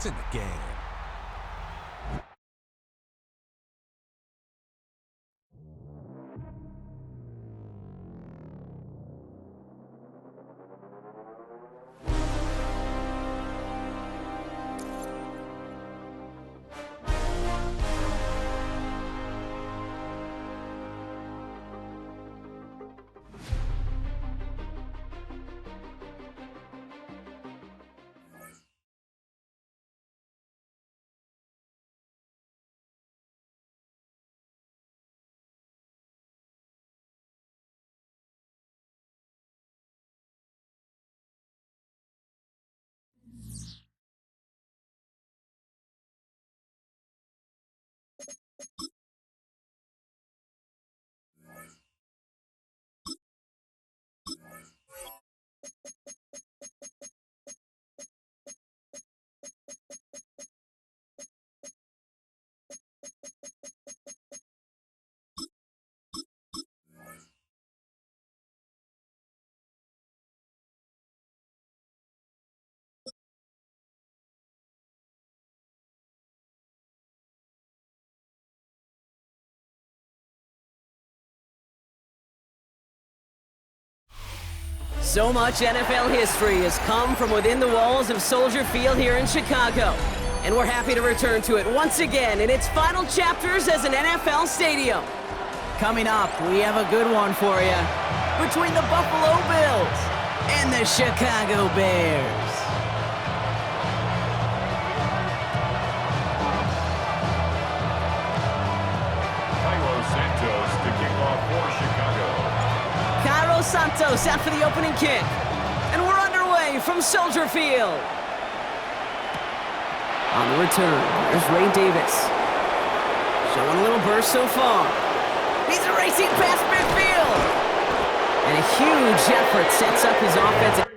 It's in the game. So much NFL history has come from within the walls of Soldier Field here in Chicago. And we're happy to return to it once again in its final chapters as an NFL stadium. Coming up, we have a good one for you. Between the Buffalo Bills and the Chicago Bears. Santos to kick off for Chicago. Cairo Santos out for the opening kick. And we're underway from Soldier Field. On the return, there's Ray Davis. Showing a little burst so far. He's racing past midfield. And a huge effort sets up his offense.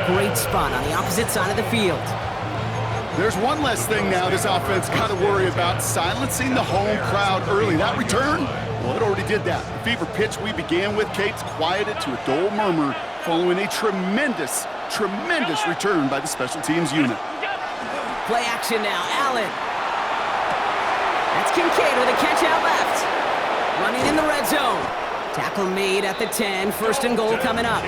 Great spot on the opposite side of the field. There's one less thing now this offense got to worry about, silencing the home crowd early. That return, well, it already did that. The fever pitch we began with, Kate's quieted to a dull murmur following a tremendous return by the special teams unit. Play action now, Allen. That's Kincaid with a catch out left. Running in the red zone. Tackle made at the 10, first and goal coming up.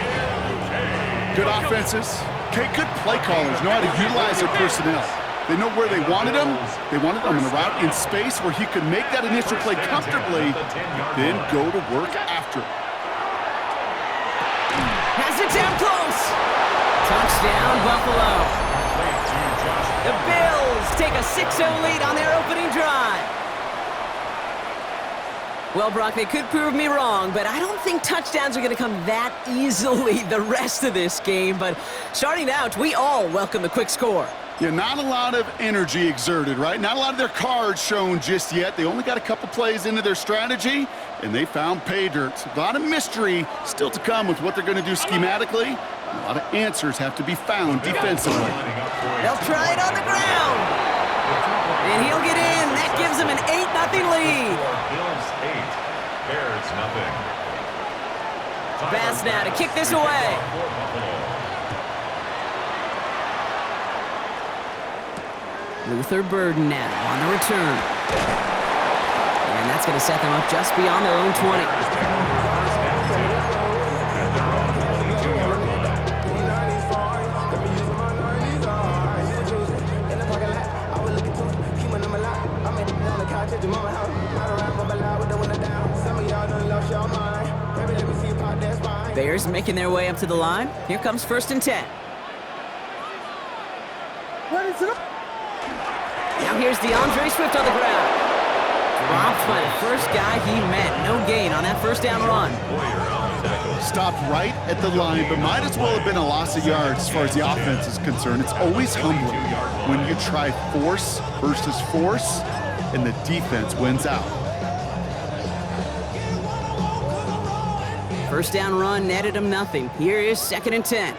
Good offenses. Okay, good play callers know how to utilize their personnel. They know where they wanted them. They wanted them in a route in space where he could make that initial play comfortably, then go to work after. Has it down close. Touchdown, Buffalo. The Bills take a 6-0 lead on their opening drive. Well, Brock, they could prove me wrong, but I don't think touchdowns are going to come that easily the rest of this game. But starting out, we all welcome the quick score. Yeah, not a lot of energy exerted, right? Not a lot of their cards shown just yet. They only got a couple plays into their strategy, and they found pay dirt. A lot of mystery still to come with what they're going to do schematically. A lot of answers have to be found defensively. They'll try it on the ground. And he'll get in. That gives them an 8-0 lead. Bills 8, Bears nothing. Bass now to kick this away. Luther Burden now on the return. And that's going to set them up just beyond their own 20. Bears making their way up to the line. Here comes 1st and 10. Now here's DeAndre Swift on the ground. Dropped by the first guy he met. No gain on that first down run. Stopped right at the line, but might as well have been a loss of yards as far as the offense is concerned. It's always humbling when you try force versus force, and the defense wins out. First down run netted him nothing. Here is 2nd and 10.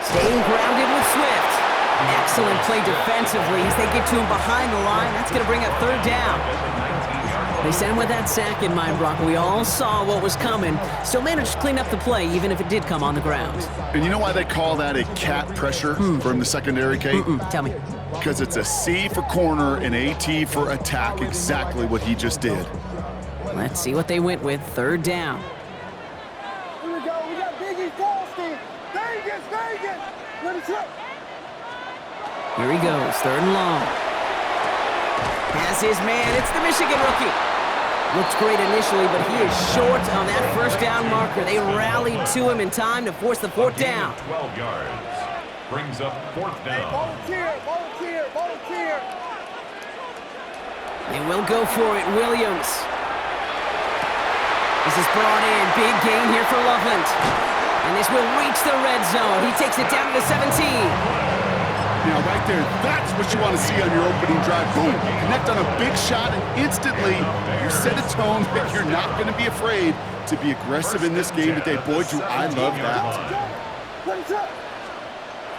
Staying grounded with Swift. Excellent play defensively as they get to him behind the line. That's going to bring up 3rd down. They sent him with that sack in mind, Brock. We all saw what was coming. Still managed to clean up the play, even if it did come on the ground. And you know why they call that a cat pressure from the secondary, Kate? Tell me. Because it's a C for corner and a T for attack, exactly what he just did. Let's see what they went with. 3rd down. Here we go. We got Biggie Falstein. Vegas. Let it go. Here he goes. 3rd and long. Has his man. It's the Michigan rookie. Looked great initially, but he is short on that 1st down marker. They rallied to him in time to force the 4th down. 12 yards. Brings up 4th down. Volunteer. They will go for it. Williams. This is brought in. Big gain here for Loveland. And this will reach the red zone. He takes it down to the 17. Now, right there, that's what you want to see on your opening drive. Boom, connect on a big shot, and instantly you set a tone that you're not going to be afraid to be aggressive in this game today. Boy, do I love that.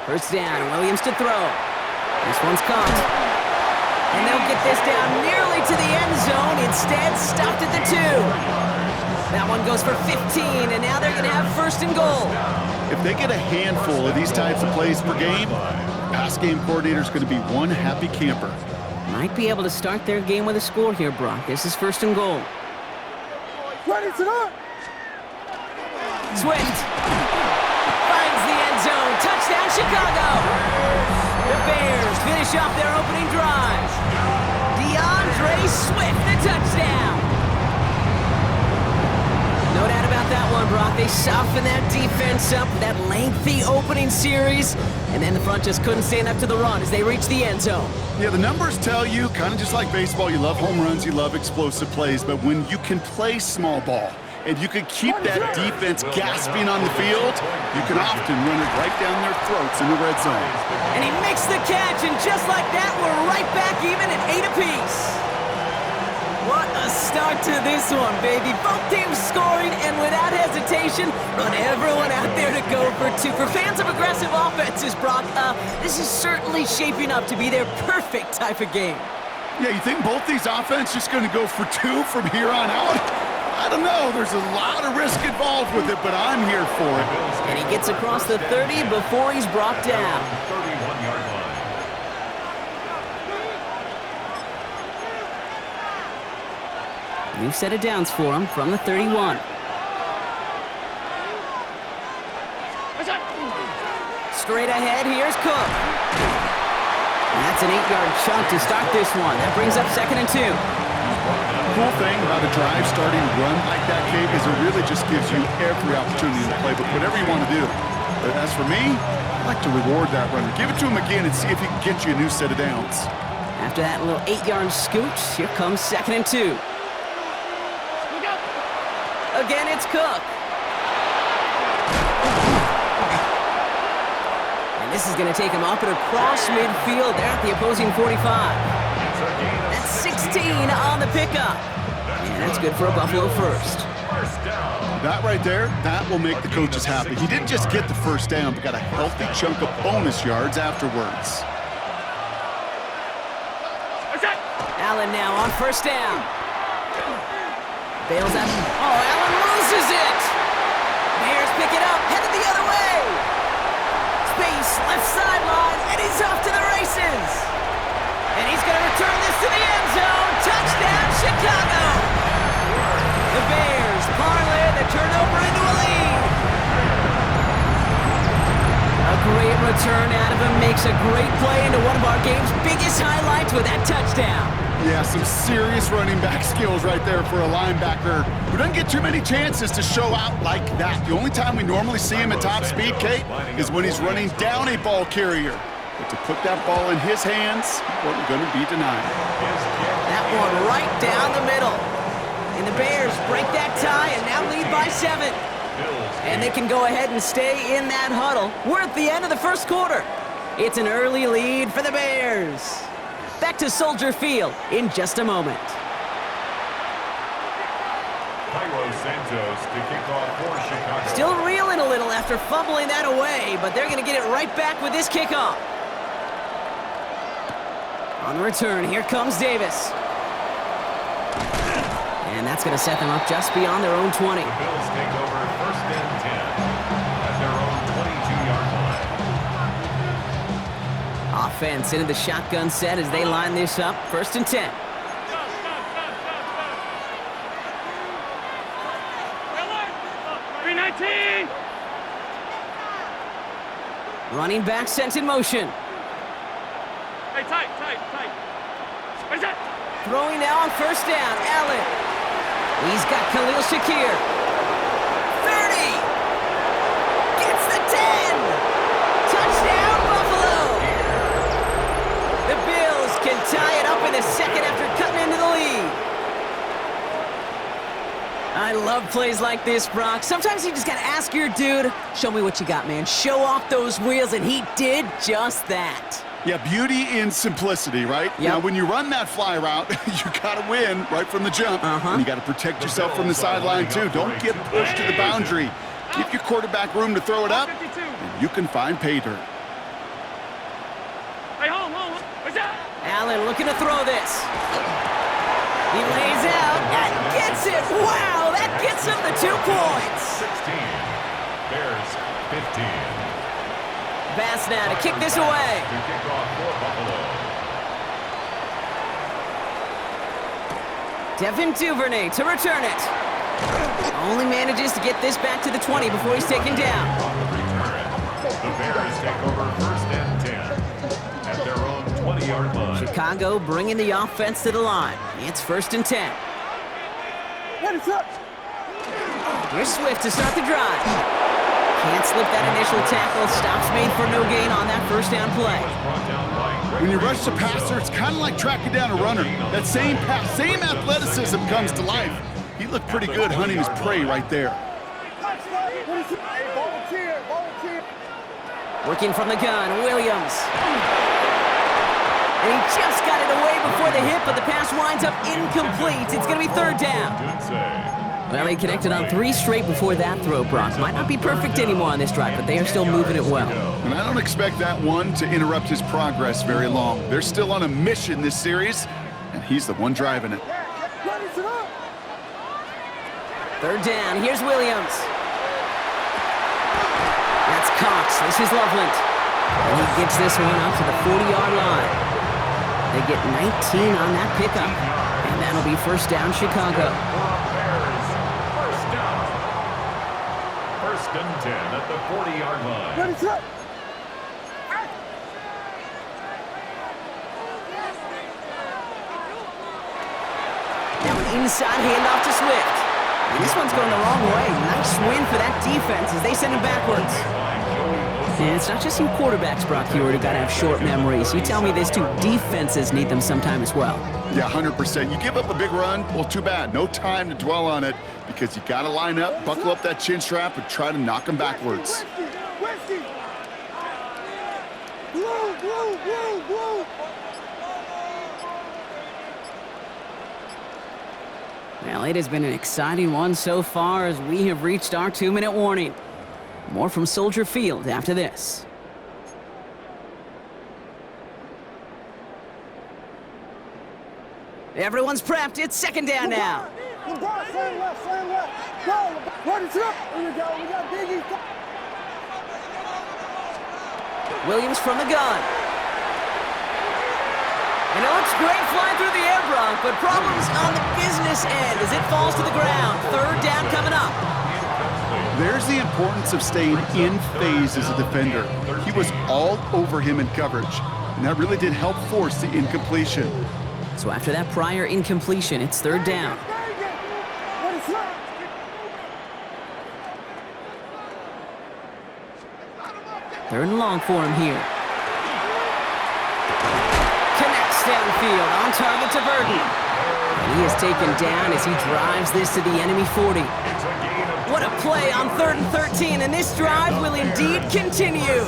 1st down, Williams to throw. This one's caught. And they'll get this down nearly to the end zone. Instead, stopped at the 2. That one goes for 15, and now they're going to have 1st and goal. If they get a handful of these types of plays per game, pass game coordinator is going to be one happy camper. Might be able to start their game with a score here, Brock. This is 1st and goal. Ready to go. Swift finds the end zone. Touchdown, Chicago. The Bears finish off their opening drive. DeAndre Swift, the touchdown. No doubt about that one, Brock. They softened that defense up with that lengthy opening series, and then the front just couldn't stand up to the run as they reached the end zone. Yeah, the numbers tell you, kind of just like baseball, you love home runs, you love explosive plays, but when you can play small ball and you can keep that defense gasping on the field, you can often run it right down their throats in the red zone. And he makes the catch, and just like that, we're right back even at 8 apiece. What a start to this one, baby. Both teams scoring, and without hesitation, run everyone out there to go for 2. For fans of aggressive offenses, Brock, this is certainly shaping up to be their perfect type of game. Yeah, you think both these offenses just going to go for 2 from here on out? I don't know. There's a lot of risk involved with it, but I'm here for it. And he gets across the 30 before he's brought down. 31-yard line. New set of downs for him from the 31. Straight ahead, here's Cook. And that's an 8-yard chunk to start this one. That brings up 2nd and 2. Cool thing about a drive starting run like that, Kate, is it really just gives you every opportunity to play, but whatever you want to do. But as for me, I like to reward that runner. Give it to him again and see if he can get you a new set of downs. After that little 8-yard scoot, here comes 2nd and 2. Again, it's Cook. And this is going to take him up and across midfield there at the opposing 45. That's 16 on the pickup. And that's good for a Buffalo first. That right there, that will make the coaches happy. He didn't just get the 1st down, but got a healthy chunk of bonus yards afterwards. Allen now on 1st down. Bails out. Oh, Allen loses it. Bears pick it up, headed the other way. Space, left sideline, and he's off to the races. And he's going to return this to the end zone. Touchdown, Chicago. The Bears parlay the turnover into a lead. A great return out of him, makes a great play into one of our game's biggest highlights with that touchdown. Yeah, some serious running back skills right there for a linebacker who doesn't get too many chances to show out like that. The only time we normally see him at top speed, Kate, is when he's running down a ball carrier. But to put that ball in his hands. He wasn't going to be denied. That one right down the middle. And the Bears break that tie and now lead by 7. And they can go ahead and stay in that huddle. We're at the end of the first quarter. It's an early lead for the Bears. Back to Soldier Field in just a moment. Santos to kick off for Chicago. Still reeling a little after fumbling that away, but they're going to get it right back with this kickoff. On the return, here comes Davis. And that's going to set them up just beyond their own 20. The Bills take over first and 10 at their own 22-yard line. Offense into the shotgun set as they line this up. First and 10. Running back sent in motion. Hey, tight. Where's that? Throwing now on first down, Allen. He's got Khalil Shakir. 30. Gets the 10. Touchdown, Buffalo. The Bills can tie it up in a second after cutting into the lead. I love plays like this, Brock. Sometimes you just got to ask your dude, show me what you got, man. Show off those wheels, and he did just that. Yeah, beauty in simplicity, right? Yep. Now, when you run that fly route, you got to win right from the jump. And you got to protect yourself from the sideline, too. Don't get pushed to the boundary. Give your quarterback room to throw it up, and you can find pay dirt. Hey, home. Where's that? Allen looking to throw this. He lays out and gets it. Wow, that gets him the 2 points. 16. Bears 15. Bass now to kick this away. To kick off for Buffalo. Devin Duvernay to return it. Only manages to get this back to the 20 before he's taken down. On the return, the Bears take over first and 10 at their own 20-yard line. Chicago bringing the offense to the line. It's first and 10. Ready, set. Here's Swift to start the drive. Can't slip that initial tackle. Stops made for no gain on that first down play. When you rush the passer, it's kind of like tracking down a runner. That same pass, same athleticism comes to life. He looked pretty good hunting his prey right there. Volunteer. Working from the gun, Williams. And he just got it away before the hit, but the pass winds up incomplete. It's going to be third down. Good save. Well, he connected on 3 straight before that throw, Brock. Might not be perfect anymore on this drive, but they are still moving it well. And I don't expect that one to interrupt his progress very long. They're still on a mission this series, and he's the one driving it. Ready, set up. Third down, here's Williams. That's Cox, this is Loveland. And he gets this one up to the 40-yard line. They get 19 on that pickup, and that'll be first down, Chicago. First and 10 at the 40-yard line. Ready, set. Now an inside handoff to Swift. And this one's going the wrong way. Nice win for that defense as they send him backwards. And it's not just you quarterbacks, Brock Hewitt, who got to have short memories. You tell me this too, defenses need them sometime as well. Yeah, 100%. You give up a big run, well, too bad. No time to dwell on it because you got to line up, buckle up that chin strap, and try to knock them backwards. Whiskey. Blue. Well, it has been an exciting one so far as we have reached our 2-minute warning. More from Soldier Field after this. Everyone's prepped. It's second down now. LeBron, slam left. Go, LeBron. Ready, set up. Here we go. We got Biggie. Williams from the gun. And it looks great flying through the air, Brock, but problems on the business end as it falls to the ground. Third down coming up. There's the importance of staying in phase as a defender. He was all over him in coverage, and that really did help force the incompletion. So after that prior incompletion, it's third down. Ready, set. Third and long for him here. field, on target to Burton. And he is taken down as he drives this to the enemy 40. What a play on 3rd and 13, and this drive will indeed continue.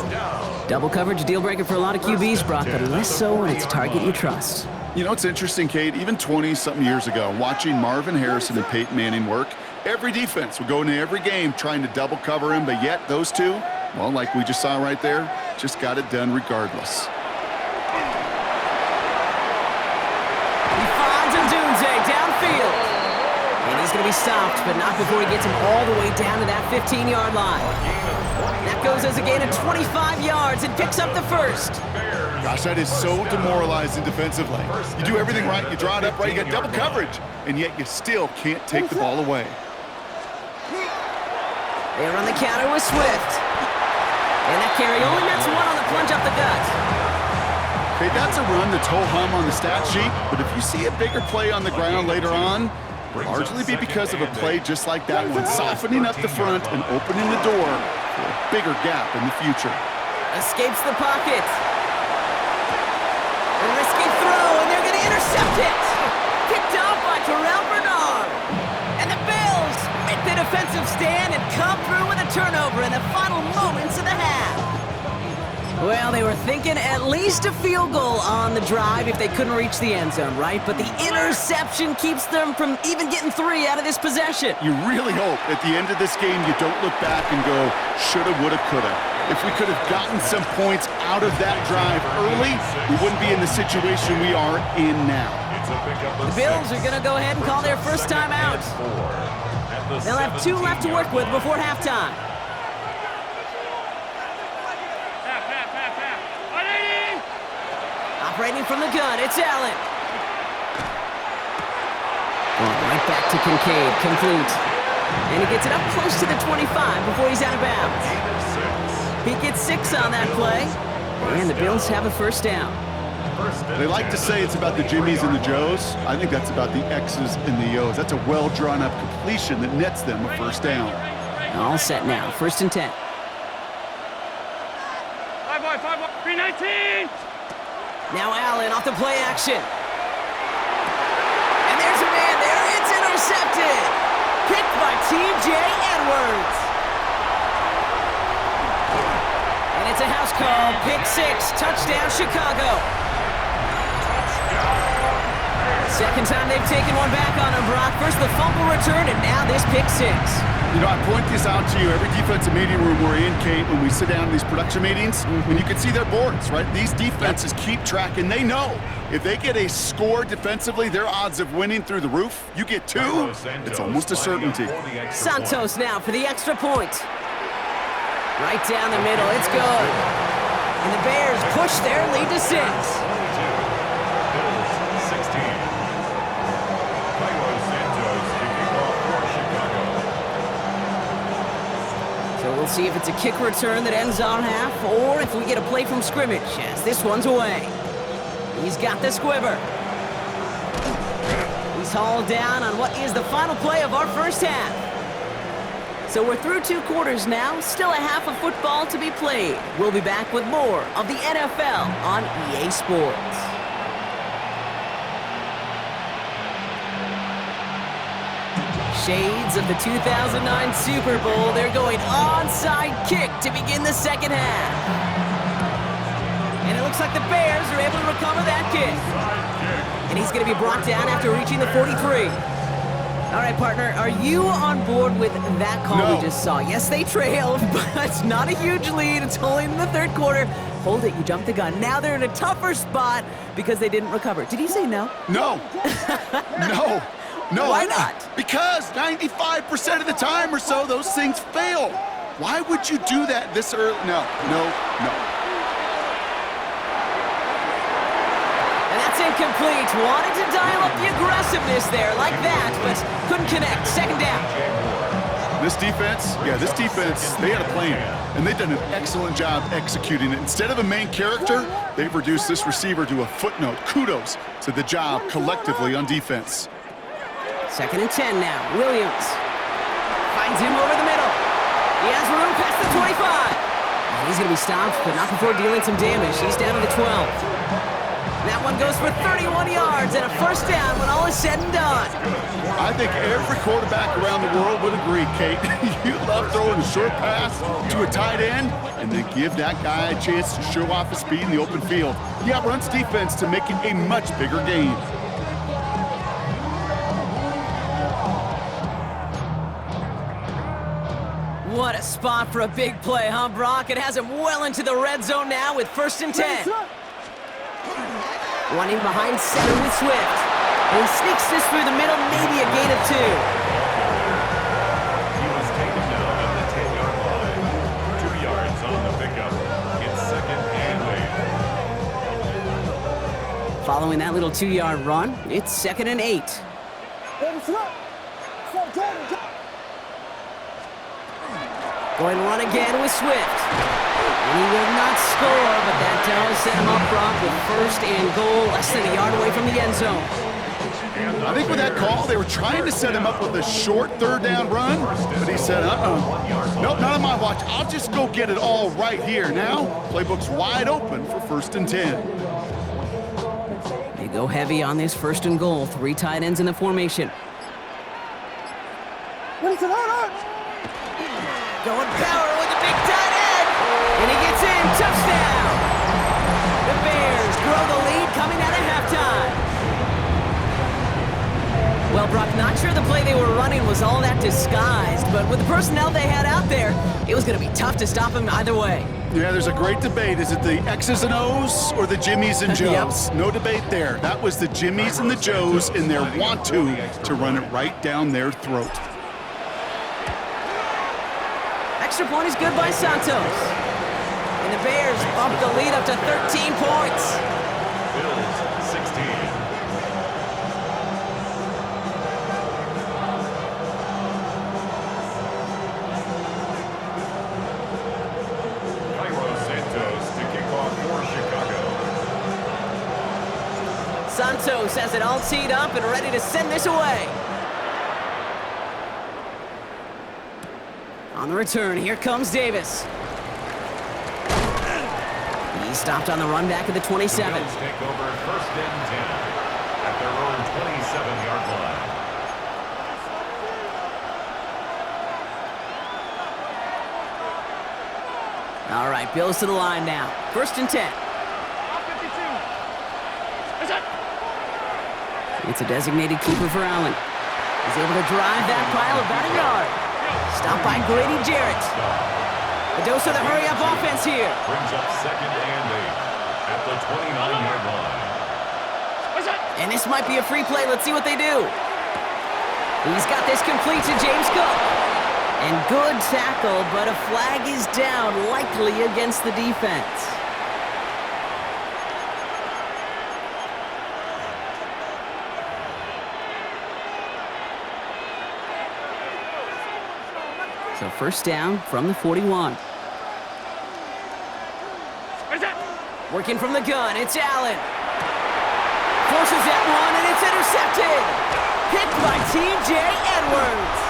Double coverage, deal breaker for a lot of QBs, Brock, but less so when it's a target you trust. You know, it's interesting, Kate, even 20-something years ago, watching Marvin Harrison and Peyton Manning work, every defense would go into every game trying to double cover him, but yet those two, well, like we just saw right there, just got it done regardless. He finds Ndunze downfield. And he's going to be stopped, but not before he gets him all the way down to that 15-yard line. That goes as a gain of 25 yards and picks up the first. Gosh, that is so demoralizing defensively. You do everything right, you draw it up right, you got double coverage, and yet you still can't take the ball away. They run the counter with Swift. And that carry only nets one on the plunge up the gut. Okay, that's a run that's ho-hum on the stat sheet, but if you see a bigger play on the ground later on, it'll largely be because of a play just like that one, softening up the front and opening the door for a bigger gap in the future. Escapes the pocket. A risky throw, and they're going to intercept it. Picked off by Terrell Bernard. And the Bills make the defensive stand and come through with a turnover in the final moments of the half. Well, they were thinking at least a field goal on the drive if they couldn't reach the end zone, right? But the interception keeps them from even getting 3 out of this possession. You really hope at the end of this game you don't look back and go, shoulda, woulda, coulda. If we could have gotten some points out of that drive early, we wouldn't be in the situation we are in now. The Bills are going to go ahead and call their first time out. They'll have 2 left to work with before halftime. Operating from the gun, it's Allen. Going right back to Kincaid, complete. And he gets it up close to the 25 before he's out of bounds. He gets 6 on that play, and the Bills have a first down. They like to say it's about the Jimmies and the Joes. I think that's about the X's and the O's. That's a well-drawn-up completion that nets them a first down. All set now, 1st and 10. 5-1, 319. Now Allen off the play action. And there's a man there. It's intercepted. Picked by T.J. Edwards. And it's a house call. Pick 6. Touchdown, Chicago. Second time they've taken one back on him, Brock. First the fumble return, and now this pick 6. You know, I point this out to you every defensive meeting room we're in, Kate, when we sit down in these production meetings, and you can see their boards, right? These defenses keep track, and they know if they get a score defensively, their odds of winning through the roof. You get 2, it's almost a certainty. Santos now for the extra point. Right down the middle, it's good. And the Bears push their lead to 6. We'll see if it's a kick return that ends on half, or if we get a play from scrimmage, as this one's away. He's got the squibber. He's hauled down on what is the final play of our first half. So we're through 2 quarters now, still a half of football to be played. We'll be back with more of the NFL on EA Sports. Shades of the 2009 Super Bowl. They're going onside kick to begin the second half. And it looks like the Bears are able to recover that kick. And he's going to be brought down after reaching the 43. All right, partner, are you on board with that call No. we just saw? Yes, they trailed, but it's not a huge lead. It's only in the 3rd quarter. Hold it, you jumped the gun. Now they're in a tougher spot because they didn't recover. Did he say no? No. No. No. Why not? Because 95% of the time or so, those things fail. Why would you do that this early? No. And that's incomplete. Wanted to dial up the aggressiveness there like that, but couldn't connect. Second down. This defense, they had a plan, and they've done an excellent job executing it. Instead of a main character, they've reduced this receiver to a footnote. Kudos to the job collectively on defense. 2nd and 10 now. Williams finds him over the middle. He has room past the 25. And he's going to be stopped, but not before dealing some damage. He's down to the 12. That one goes for 31 yards and a first down when all is said and done. I think every quarterback around the world would agree, Kate. You love throwing a short pass to a tight end and then give that guy a chance to show off his speed in the open field. He outruns defense to make it a much bigger gain. What a spot for a big play, huh, Brock? It has him well into the red zone now with 1st and 10. Running behind center with Swift. And he sneaks this through the middle, maybe a gain of 2. He was taken down at the 10-yard line. 2 yards on the pickup. It's 2nd and 8. Following that little 2-yard run, it's 2nd and 8. Going to run again with Swift. And he will not score, but that does set him up, Brock, with 1st and goal, less than a yard away from the end zone. I think with that call, they were trying to set him up with a short 3rd down run, but he said, nope, not on my watch. I'll just go get it all right here. Now, playbook's wide open for 1st and 10. They go heavy on this 1st and goal. 3 tight ends in the formation. Going power with a big tight end. And he gets in. Touchdown. The Bears grow the lead coming out of halftime. Well, Brock, not sure the play they were running was all that disguised, but with the personnel they had out there, it was going to be tough to stop him either way. Yeah, there's a great debate. Is it the X's and O's or the Jimmies and Joes? Yep. No debate there. That was the Jimmies and the Joes in their want-to run it right down their throat. Extra point is good by Santos. And the Bears bump the lead up to 13 points. Bills 16. Santos to kick off for Chicago. Santos has it all teed up and ready to send this away. On the return, here comes Davis. He stopped on the run back at the 27. The Bills take over 1st and 10 at their own 27-yard line. All right, Bills to the line now. 1st and 10. It's a designated keeper for Allen. He's able to drive that pile about a yard. Stopped by Grady Jarrett. A dose of the hurry-up offense here. Brings up 2nd and 8 at the 29-yard line. And this might be a free play. Let's see what they do. He's got this complete to James Cook. And good tackle, but a flag is down, likely against the defense. So 1st down from the 41. Working from the gun, it's Allen. Forces that one, and it's intercepted. Picked by T.J. Edwards.